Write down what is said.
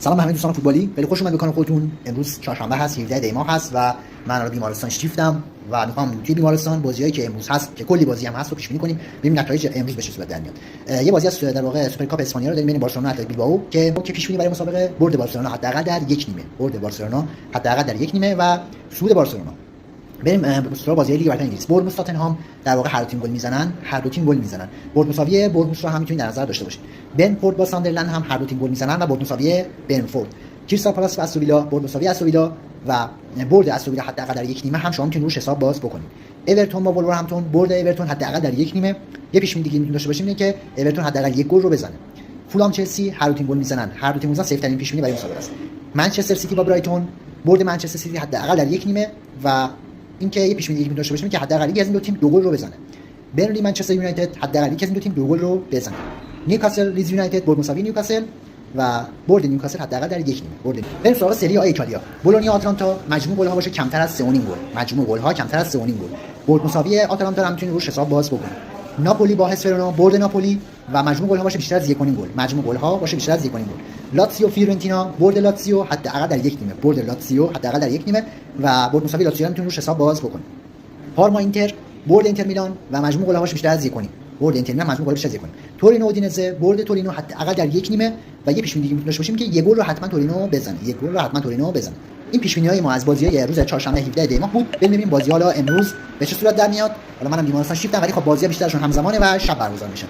سلام به همه دوستان فوتبالی، خیلی خوش اومدید به کانال خودتون. امروز چهارشنبه هست، 17 دی ماه هست و من الان بیمارستان شیفتم و میخوام توی بیمارستان بازیایی که امروز هست که کلی بازی هم هست رو پیش بینی کنیم، ببینیم نتایج امروز به چه صورت در میاد. یه بازی از در واقع سوپرکاپ اسپانیا رو داریم بین بارسلونا و اتلتیک بیلبائو که پیش بینی برای مسابقه برد بارسلونا حداقل در یک نیمه، برد بارسلونا حداقل در یک نیمه و صعود بارسلونا. بریم سراغ بازی لیگ برتر انگلیس. بورنموث تاتنهام در واقع هر دو تیم گل میزنن، هر دو تیم گل میزنن. برد مساوی بورنموث رو هم میتونید در نظر داشته باشید. برنفورد با ساندرلند هم هر دو تیم گل میزنن و برد مساوی برنفورد. کریستال پالاس و استون ویلا برد مساوی استون ویلا و برد استون ویلا حداقل در یک نیمه هم شما میتونید روش حساب باز بکنید. اورتون با ولورهمپتون، برد اورتون حداقل در یک نیمه. یه پیش بینی دیگه میتونید داشته باشیم اینه که اورتون حداقل یک گل رو بزنه. فولام چلسی هر دو تیم گل میزنن، هر دو تیم میزنن، سیف ترین پیش بینی برای مسابقه است. منچستر سیتی با برایتون، برد منچستر سیتی حداقل در یک نیمه و اینکه یه پیش بینی دیگه داشته باشیم که حداقل یکی از این دو تیم دو گل رو بزنه. برنلی منچستر یونایتد حداقل یکی از این دو تیم دو گل رو بزنه. نیوکاسل لیدز یونایتد برد مساوی نیوکاسل و برد نیوکاسل حداقل در یک نیمه. برد. بریم سراغ سری آ ایتالیا. بولونیا آتالانتا مجموع گل ها باشه کمتر از 3.5 گل. مجموع گل ها کمتر از 3.5 گل. برد مساوی آتالانتا هم میتونید روش حساب باز بکنید. ناپولی با هس ورونا، برد ناپولی و مجموع گل ها باشه بیشتر از 1.5 گل. مجموع گل ها باشه بیشتر از 1.5 گل. لاتزیو فیورنتینا، برد لاتزیو حداقل در یک نیمه. برد لاتزیو حداقل در یک نیمه و برد مساوی لاتزیو هم میتونید روش حساب باز بکنید. پارما اینتر، برد اینتر میلان و مجموع گل ها باشه بیشتر از 1.5. برد اینتر میلان مجموع گل بیشتر از 1.5. تورینو اودینزه، برد تورینو حداقل در یک نیمه و یه پیش بینی دیگه میتونیم داشته باشیم که یک گل رو حتما تورینو بزنه. یک گل رو حتما تورینو بزنه. این پیش بینی‌های ما از بازی‌های روز چهارشنبه 17 دی ماه بود. ببینیم بازی‌ها حالا امروز به چه صورت در میاد. حالا منم بیمارستان شیفتم ولی خب بازی‌ها بیشترشون همزمانه و شب برگزار میشن.